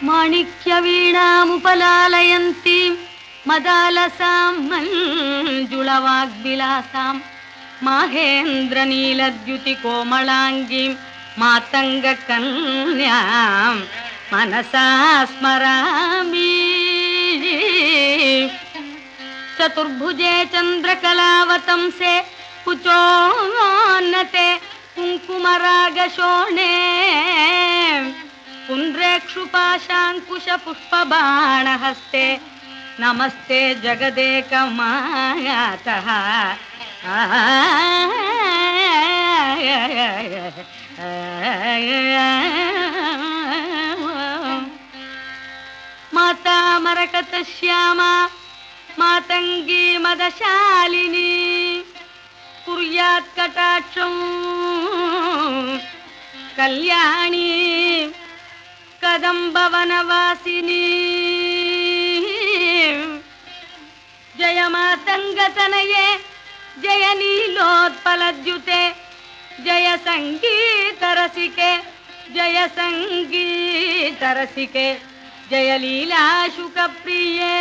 माणिक्यवीणामुपलालयन्तीं मदालसां मञ्जुळवाग्विलासां माहेन्द्रनीलद्युतिकोमलाङ्गीं मातङ्गकन्यां मनसा स्मरामि। चतुर्भुजे चन्द्रकलावतंसे कुचोन्नते कुङ्कुमरागशोणे पुण्ड्रेक्षुपाशाङ्कुशपुष्पबाणहस्ते नमस्ते जगदेकमातः। माता मरकतश्यामा मातङ्गी मदशालिनी कुर्यात् कटाक्षं कल्याणी कदम्बवनवासिनी। जय मातङ्गतनये जय नीलोत्पलद्युते जय सङ्गीतरसिके जय सङ्गीतरसिके जय लीलाशुकप्रिये।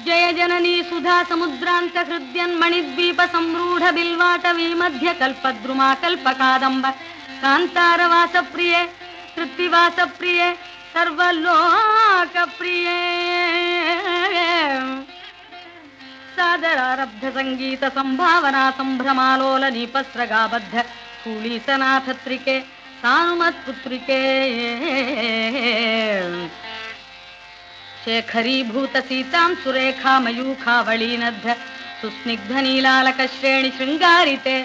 जय जननी सुधा समुद्रांत हृद्यन्मणिद्वीप संरूढ़ बिल्वाटवी मध्य कल्पद्रुमा कल्पकादंब कांतारवास प्रिये तृप्तिवास प्रिये सर्वलोक प्रिये। सादरारब्ध संगीत संभावना संभ्रमालोल नीपस्रगाबद्ध शूलीसनाथत्रिके सानुमत्पुत्रिके। शेखरीभूत सीतां सुरेखा मयूखावळीनद्ध सुस्निग्ध नीलालक श्रेणी शृंगारिते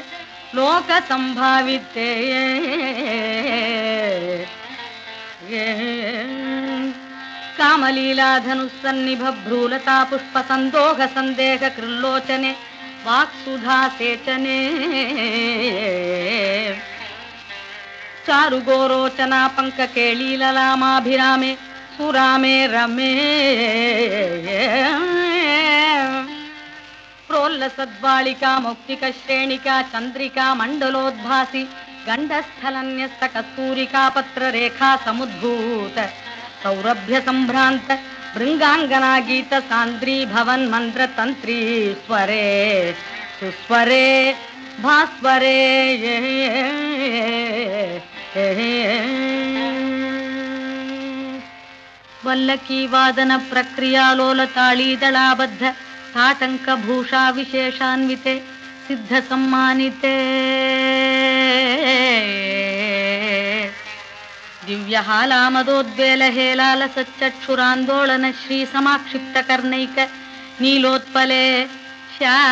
लोक संभाविते। कामलीलाधनुस्सन्निभ भ्रूलता पुष्प संदोह संदेह कृल्लोचने वाक्सुधा सेचने। चारुगोरोचना पंक केळीललामाभिरामे सुरामे रमे। प्रोल्लसद्बालिका मौक्तिक श्रेणिका चंद्रिका मंडलोद्भासी गंडस्थलन्यस्त कस्तूरिका पत्ररेखा समुद्भूत सौरभ्य संभ्रांत भृंगांगना गीत सांद्री भवन मंत्र तंत्री स्वरे सुस्वरे भास्वरे। वल्लकी वादन प्रक्रियालोल ताळीदलाबद्ध ताटंक भूषा विशेषान्विते सिद्ध सम्मानिते। दिव्यहालामदोद्वेल हेलाल सच्चक्षुरांदोलन श्री समाक्षिप्त कर्णैक नीलोत्पले श्यामले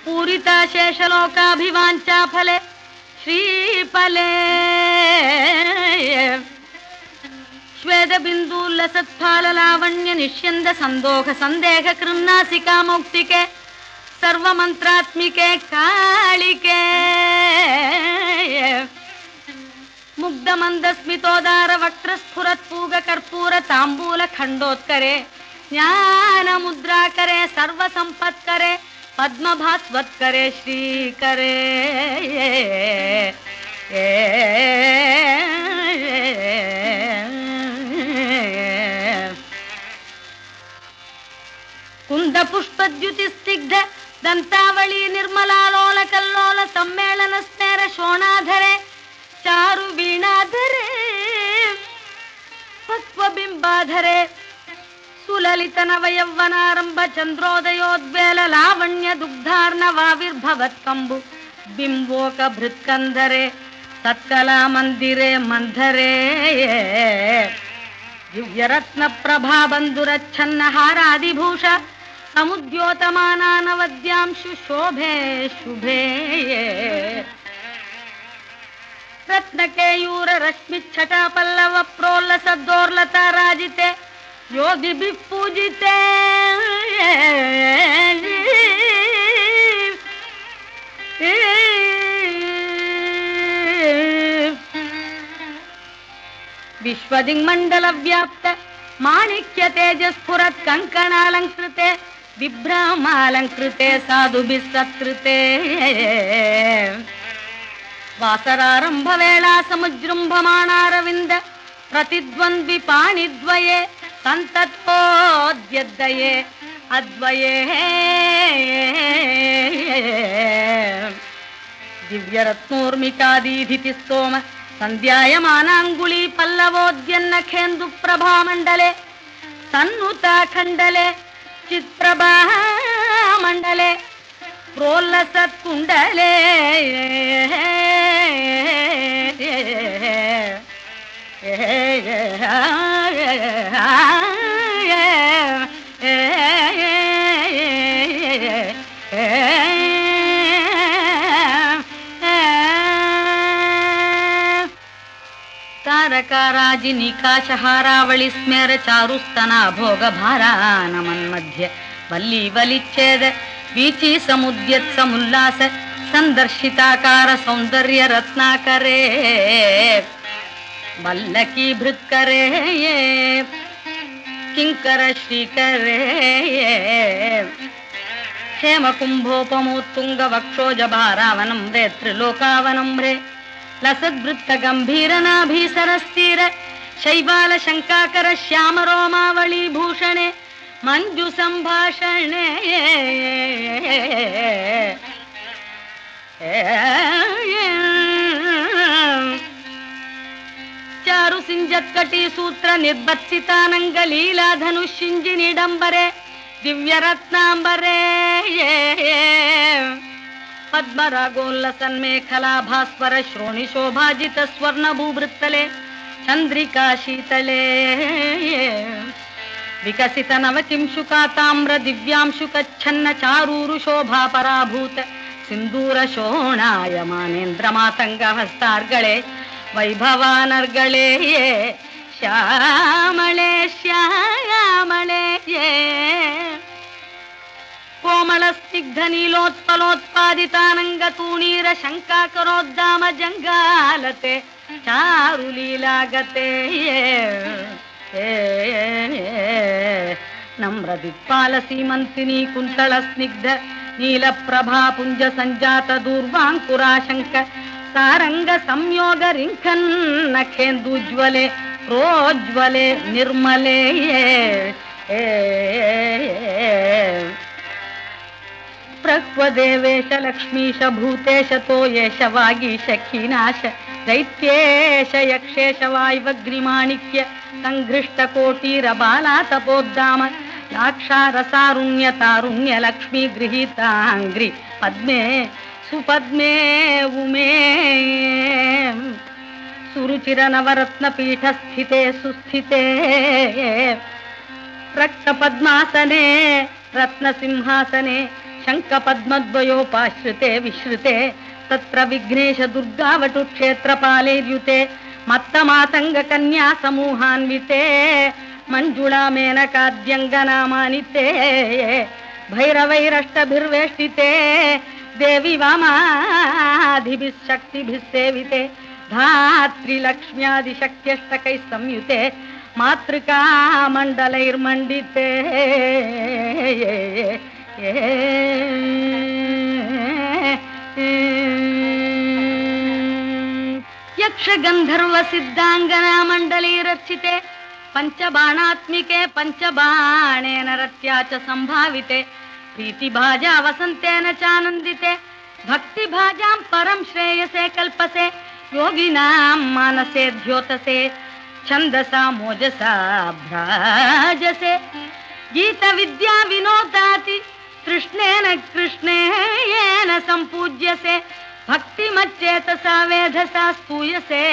पूरिता शेषलोकाभिवाञ्छा फले श्रीफले। श्वेत बिंदुल्लसत्फाल लावण्य निष्यंद संदोह संदेह कृन्नासिका मौक्तिके सर्वमंत्रात्मिके कालिके। मुग्ध मंद स्मितोदार वक्र स्फुरत्पूग कर्पूर तांबूल खंडोत्करे ज्ञान मुद्राकरे सर्व संपत्करे पद्मभास्वत्करे श्रीकरे। कुंद पुष्पद्युति स्निग्ध दंतावली निर्मलालोल कल्लोल सम्मेलन स्नेर शोणाधरे चारु वीणाधरे पक्व बिंबाधरे सुललित नवयौवनारंभ चंद्रोदयोद्वेल लावण्य दुग्धार्णवाविर्भवत्कंबु बिंबोक भृत्कंधरे सत्कला मंदिरे मंधरे। दिव्यरत्न प्रभा बंधुरच्छन्न हारादिभूष समुद्योतमानानवद्यांशु शोभे शुभे। रत्नकेयूर रश्मिच्छटा पल्लव प्रोल्लसद्दोर्लता राजिते योगिभिः पूजिते। विश्वदिङ्मण्डलव्याप्त माणिक्य तेजस्फुरत् कङ्कणालङ्कृते विभ्रामालङ्कृते साधुभिः सत्कृते वासरारम्भवेळा समुजृम्भमाणारविन्द प्रतिद्वन्द्वि पाणिद्वये सन्तत्पोद्यद्वये अद्वये दिव्यरत्नोर्मिकादीधितिस्तोम सन्ध्यायमानाङ्गुली पल्लवोद्यन्नखेन्दु प्रभामण्डले सन्नुताखण्डले चित्प्रभामण्डले प्रोल्लसत्कुण्डले तारकाराजिनिकाशहारावळि स्मेर चारुस्तना भोगभारानमन्मध्ये वल्ली वलिच्छेद वीची समुद्यत् समुल्लास संदर्शिताकार सौंदर्य रत्नाकरे वल्लकी भृत्करे किंकर श्रीकरे हेमकुंभोपमोत्तुंग वक्षोज भारावनं रे त्रिलोकावनं रे लसद्वृत्त गंभीरनाभीसरस्तीर शैवाल शंकाकर श्याम रोमावली भूषणे मंजु संभाषणे चारु सिंजत्कटी सूत्र निर्बत्सितानंग लीला धनुषिंजि निडंबरे दिव्य रत्नांबरे पद्मरागोल्लसन्मेखला भास्वर श्रोणि शोभाजित स्वर्ण भूवृत्तले चंद्रिका शीतले विकसित नवकिंशुका ताम्र दिव्यांशुकच्छन्न चारूरु शोभा पराभूत सिंदूर शोणायमानेन्द्र मातंग हस्तार्गळे वैभवानर्गळे श्यामळे श्यामळे कोमल स्निग्ध नीलोत्पलोत्पादितानंग तूणीर शंकाकरोद्दाम जंगालते चारुलीलागते नम्र दिक्पाल सीमंतिनी कुंतल स्निग्ध नील प्रभा पुंज संजात दूर्वांकुराशंक सारंग संयोग रिंखन् नखेन्दुज्वले प्रोज्वले निर्मले प्रक्वदेवेश लक्ष्मीश भूतेश तोयेश वागीश खीनाश दैत्येश यक्षेश वायवग्निमाणिक्य संघृष्ट कोटीर बाला तपोद्दाम लाक्षारसारुण्य तारुण्य लक्ष्मी गृहीतांग्रि पद्मे सुपद्मे उमे सुरुचिर नवरत्न पीठ स्थिते सुस्थिते रक्त पद्मासने रत्न सिंहासने शंख पद्मद्वयोपाश्रिते विश्रुते तत्र विघ्नेश दुर्गावटु क्षेत्रपालेर्युते मत्त मातंग कन्या समूहान्विते मंजुळा मेनकाद्यंगनामानिते भैरवैरष्टभिर्वेष्टिते देवी वामादिभिः शक्तिभिः सेविते धात्री लक्ष्म्यादिशक्त्यष्टकैः संयुते मातृका मंडलैर्मण्डिते यक्ष गंधर्व सिद्धांगना मंडली रचिते पंचबाणात्मिके पंचबाणेन रत्या च संभाविते प्रीतिभाजा वसंतेन चानंदिते भक्तिभाजां परं श्रेयसे कल्पसे योगिनां मानसे द्योतसे छंदसा मोजसा भ्राजसे गीत विद्या विनोदाति कृष्णेन कृष्णेन संपूज्यसे भक्तिमच्चेतसा वेधसा स्तूयसे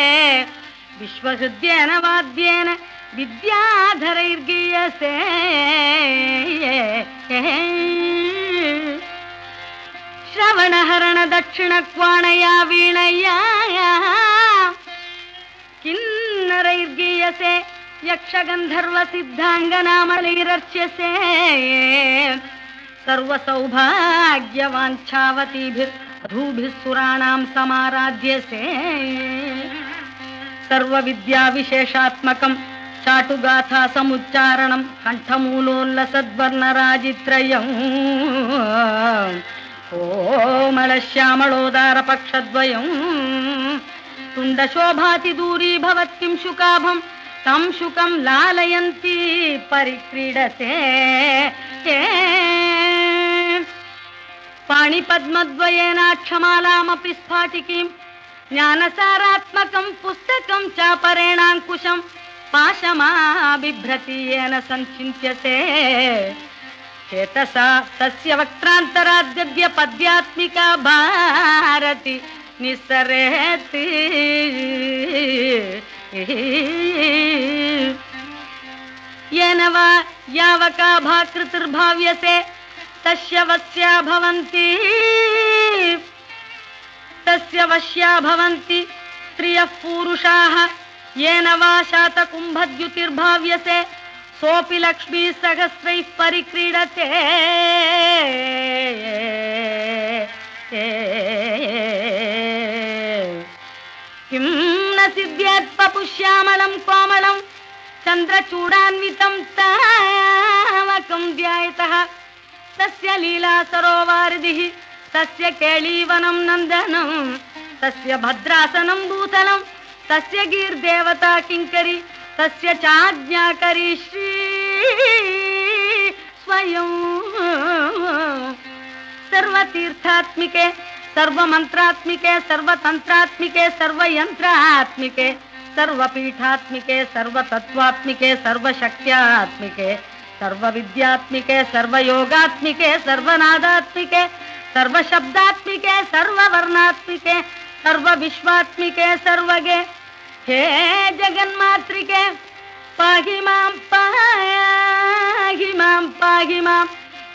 विश्वहृद्येन वाद्येन विद्याधरैर्गीयसे श्रवणहरण दक्षिणक्वाणया वीणया किन्नरैर्गीयसे यक्षगंधर्व सिद्धांगनामलैरर्च्यसे सर्वसौभाग्यवाञ्छावतीभिर्वधूभिः सुराणां समाराध्यसे ಸರ್ವ ವಿದ್ಯಾ ವಿಶೇಷಾತ್ಮಕಂ ಚಾಟುಗಾಥಾ ಸಮುಚ್ಚಾರಣಂ ಕಂಠಮೂಲೋಲ್ಲಸದ್ವರ್ಣರಾಜಿತ್ರಯಂ ಕೋಮಳ ಶ್ಯಾಮಳೋದಾರ ಪಕ್ಷದ್ವಯಂ ತುಂಡ ಶೋಭಾತಿ ದೂರೀ ಭವತ್ಕಿಂ ಶುಕಾಭಂ ತಂ ಶುಕಂ ಲಾಲಯಂತಿ ಪರಿಕ್ರೀಡತೆ ಪಾಣಿಪದ್ಮದ್ವಯೇನಾಕ್ಷಮಾಲಾಮಪಿ ಸ್ಫಾಟಿಕೀಂ ಜ್ಞಾನಸಾರಾತ್ಮಕಂ ಪುಸ್ತಕಂ ಚಾಪರೇಣಾಂಕುಶಂ ಪಾಶಮಾಬಿಭ್ರತೀಯೇನ ಸಂಚಿಂತ್ಯತೆ ಚೇತಸಾ ತಸ್ಯ ವಕ್ರಾಂತರಾದ್ಯದ್ಯ ಪದ್ಯಾತ್ಮಿಕಾ ಭಾರತಿ ನಿಸ್ಸರೇತಿ ಯೇನ ವಾ ಯಾವಕಾ ಭಾಕೃತಿರ್ಭಾವ್ಯಸೆ ತಸ್ಯ ವಶ್ಯಾ ಭವಂತಿ ಸ್ತ್ರಿಯಃ ಪುರುಷಾಃ ಯೇನ ವಾ ಶಾತಕುಂಭದ್ಯುತಿರ್ಭಾವ್ಯಸೆ ಸೋಪಿ ಲಕ್ಷ್ಮೀ ಸಹಸ್ರೈಃ ಪರಿಕ್ರೀಡತೆ ಕಿಂ ನ ಸಿದ್ಧ್ಯಾತ್ ಪಪುಶ್ಯಾಮಲಂ ಕೋಮಳಂ ಚಂದ್ರಚೂಡಾನ್ವಿತಂ ತಾವಕಂ ಧ್ಯಾಯತಃ ತಸ್ಯ ಲೀಲಾ ಸರೋವಾರಿಧಿಃ ತಸ್ಯ ಕೇಳೀವನಂ ನಂದನಂ ತಸ್ಯ ಭದ್ರಾಸನಂ ಭೂತಲಂ ತಸ್ಯ ಗೀರ್ದೇವತಾ ಕಿಂಕರಿ ತಸ್ಯ ಚಾಜ್ಞಾಕರಿ ಶ್ರೀ ಸ್ವಯಂ ಸರ್ವತೀರ್ಥಾತ್ಮಿಕೆ ಸರ್ವಮಂತ್ರಾತ್ಮಿಕೆ ಸರ್ವತಂತ್ರಾತ್ಮಿಕೆ ಸರ್ವಯಂತ್ರಾತ್ಮಿಕೆ ಸರ್ವಪೀಠಾತ್ಮಿಕೆ ಸರ್ವತತ್ವಾತ್ಮಿಕೆ ಸರ್ವಶಕ್ತ್ಯಾತ್ಮಿಕೆ ಸರ್ವವಿದ್ಯಾತ್ಮಿಕೆ ಸರ್ವಯೋಗಾತ್ಮಿಕೆ ಸರ್ವನಾದಾತ್ಮಿಕೆ ಸರ್ವಶಬ್ದಾತ್ಮಿಕೆ ಸರ್ವವರ್ಣಾತ್ಮಿಕೆ ಸರ್ವವಿಶ್ವಾತ್ಮಿಕೆ ಸರ್ವಗೆ ಹೇ ಜಗನ್ಮಾತ್ರಿಕೆ ಪಾಹಿ ಮಾಂ ಪಾಹಿ ಮಾಂ ಪಾಹಿ ಮಾಂ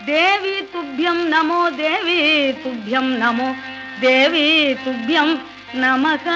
ದೇವಿ ತುಭ್ಯಂ ನಮೋ ದೇವಿ ತುಭ್ಯಂ ನಮೋ ದೇವಿ ತುಭ್ಯಂ ನಮಃ.